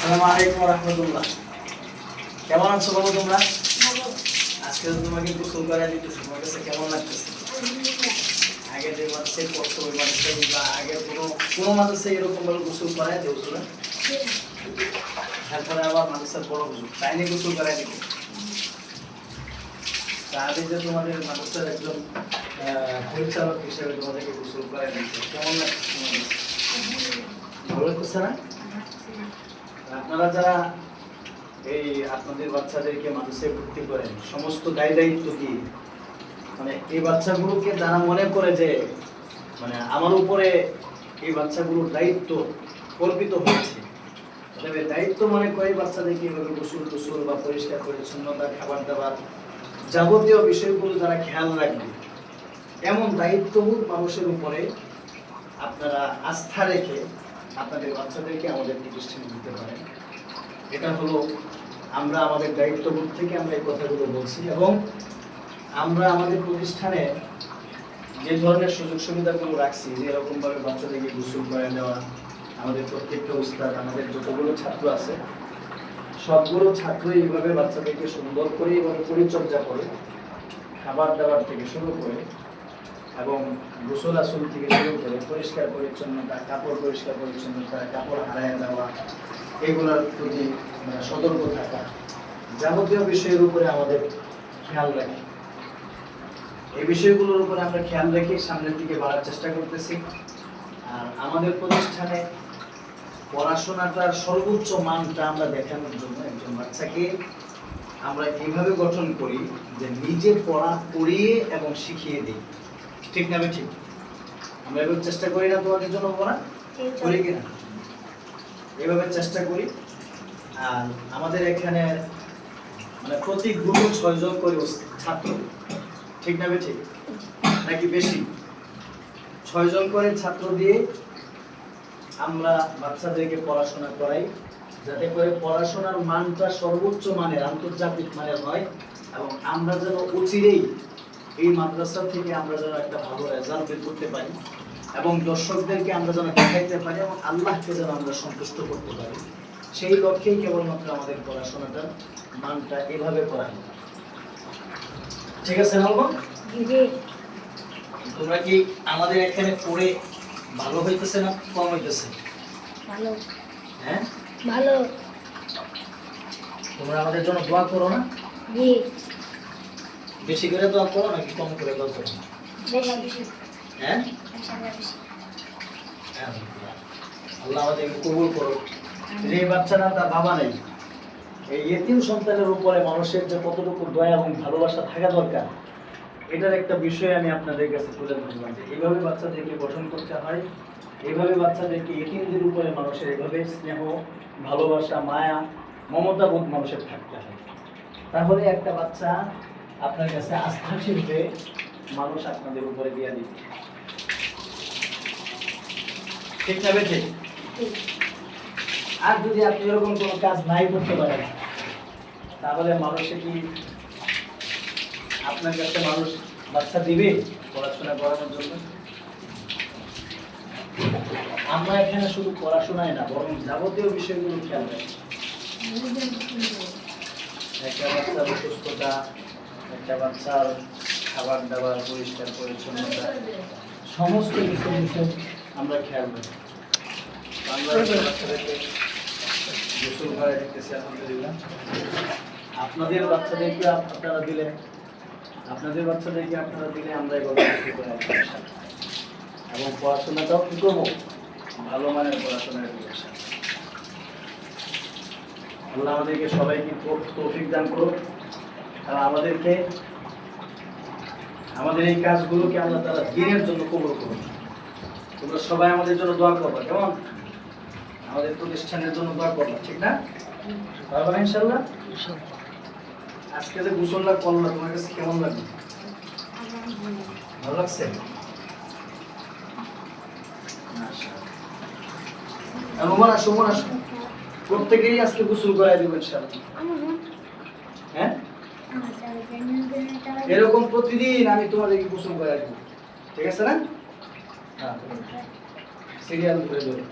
আসসালামু আলাইকুম ওয়া রাহমাতুল্লাহ। কেমন আছো বলো তোমরা? আজকে তোমাকে গোসল করায় দিতেছি, তোমার কাছে কেমন লাগতেছে? আগে যে মাসে পড়তো ওই মাসে বা আগে কোনো মাসে এরকম ভাবে গোসল করায় দেওছো না? তারপরে আবার মানুষের বড় হুজুর তাই নিয়ে গোসল করায় দিতে। তাহলে যে তোমাদের মানুষের একজন পরিচালক হিসেবে তোমাদেরকে গোসল করায় দিচ্ছে, কেমন লাগছে তোমাদের? ভালো লাগতেছে না? আপনারা যারা এই আপনাদের বাচ্চাদেরকে মানুষে ভর্তি করেন, সমস্ত দায় দায়িত্ব কি মানে এই বাচ্চাগুলোকে যারা মনে করে যে মানে আমার উপরে এই বাচ্চাগুলোর দায়িত্ব অর্পিত হয়েছে, তবে দায়িত্ব মনে করে বাচ্চাদেরকে এভাবে গোসল টোসল বা পরিষ্কার পরিচ্ছন্নতা, খাবার দাবার যাবতীয় বিষয়গুলো যারা খেয়াল রাখবে, এমন দায়িত্ববোধ মানুষের উপরে আপনারা আস্থা রেখে আপনাদের বাচ্চাদেরকে আমাদের প্রতিষ্ঠানে দিতে পারেন। এটা হলো আমরা আমাদের দায়িত্ববোধ থেকে আমরা এই কথাগুলো বলছি, এবং আমরা আমাদের প্রতিষ্ঠানে যে ধরনের সুযোগ সুবিধাগুলো রাখছি, যে এরকমভাবে বাচ্চাদেরকে গোসল করে দেওয়া, আমাদের প্রত্যেকটা উস্তাদ, আমাদের যতগুলো ছাত্র আছে সবগুলো ছাত্র এইভাবে বাচ্চাদেরকে সুন্দর করে এইভাবে পরিচর্যা করে, খাবার দাবার থেকে শুরু করে এবং গোসল আসল থেকে শুরু করে পরিষ্কার পরিচ্ছন্নতা, কাপড় পরিষ্কার পরিচ্ছন্নতা, কাপড় হারায় দেওয়া, এগুলোর প্রতি সতর্ক থাকা, যাবতীয় বিষয়ের উপরে আমাদের খেয়াল রাখি। এই বিষয়গুলোর উপরে আমরা খেয়াল রেখে সামনের দিকে বাড়ার চেষ্টা করতেছি। আর আমাদের প্রতিষ্ঠানে পড়াশোনাটার সর্বোচ্চ মানটা আমরা দেখানোর জন্য একজন বাচ্চাকে আমরা এইভাবে গঠন করি যে নিজে পড়া পড়িয়ে এবং শিখিয়ে দিই। ঠিক না ঠিক? আমরা এভাবে চেষ্টা করি না তোমাদের জন্য পড়া করি কিনা? এইভাবে চেষ্টা করি। আর আমাদের এখানে মানে প্রতি গ্রুপে 6 জন করে ছাত্র, ঠিক না ঠিক নাকি বেশি? 6 জন করে ছাত্র দিয়ে আমরা বাচ্চাদেরকে পড়াশোনা করাই, যাতে করে পড়াশোনার মানটা সর্বোচ্চ মানের, আন্তর্জাতিক মানের হয়, এবং আমরা যেন অচিরেই এই মাদ্রাসা থেকে আমরা যেন একটা ভালো রেজাল্ট বের করতে পারি, এবং দর্শকদেরকে আমরা যেন দেখাইতে পারি, এবং আল্লাহকে যেন আমরা সন্তুষ্ট করতে পারি। সেই লক্ষ্যেই কেবলমাত্র আমাদের পড়াশোনাটার মানটা এভাবে করা হয়। ঠিক আছে বলবো? তোমরা কি আমাদের এখানে পড়ে ভালো হইতেছে না কম হইতেছে? ভালো। হ্যাঁ ভালো। তোমরা আমাদের জন্য দোয়া করো না? জি। বেশি করে দোয়া করো নাকি কম করে দোয়া করো? বেশি। হ্যাঁ, আল্লাহ আমাদেরকে কবুল করো। যে বাচ্চারা তার বাবা নেই, এই ইতিম সন্তানের উপরে মানুষের যে কতটুকু দয়া এবং ভালোবাসা থাকা দরকার, এটার একটা বিষয় আমি আপনাদের কাছে তুলে ধরলাম যে এইভাবে বাচ্চাদেরকে গঠন করতে হয়, এইভাবে বাচ্চাদেরকে ইতিমদের উপরে মানুষের এভাবে স্নেহ, ভালোবাসা, মায়া, মমতাবোধ মানুষের থাকতে হয়। তাহলে একটা বাচ্চা আপনার কাছে আস্থাশীল হয়ে মানুষ আপনাদের উপরে দিয়ে দিবে। ঠিক না বেঠে? আর যদি আপনি এরকম কোনো কাজ নাই করতে পারেন, তাহলে মানুষে কি আপনার কাছে মানুষ বাচ্চা দিবে পড়াশোনা করানোর জন্য? আমরা এখানে শুধু পড়াশোনায় না, বরং যাবতীয় বিষয়গুলো খেয়াল রাখি। একটা বাচ্চার সুস্থতা, একটা বাচ্চার খাবার দাবার, পরিষ্কার পরিচ্ছন্নতা, সমস্ত বিষয় আমরা খেয়াল রাখি। আমরা বাচ্চাদেরকে গোসল করে দিতেছি আলহামদুলিল্লাহ। আপনাদের বাচ্চাদেরকে আপনারা দিলে আমরা এভাবে গোসল করে দিচ্ছি, এবং পড়াশোনাটাও কি করবো? ভালো মানের পড়াশোনার দিকে। আল্লাহ আমাদেরকে সবাইকে তৌফিক দান করুক, আর আমাদেরকে আমাদের এই কাজগুলোকে আল্লাহ তাআলা দ্বীনের জন্য কবুল করুন। তোমরা সবাই আমাদের জন্য দোয়া করবা, কেমন? আমাদের প্রতিষ্ঠানের জন্য দোয়া করবা, ঠিক না? পারবা ইনশাআল্লাহ? আজকে যে গোসলটা করলাম, তোমার কাছে কেমন লাগলো? ভালো লাগছে? রোমান আসো, প্রত্যেকেই আজকে গোসল করাই দেবো ইনশাআল্লাহ। হ্যাঁ, এরকম প্রতিদিন আমি তোমাদেরকে গোসল করাই দেবো, ঠিক আছে না? হ্যাঁ, সিরিয়াল ধরে ধরে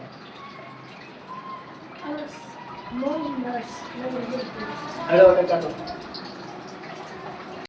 মোমবাস আরে ওটা কাটো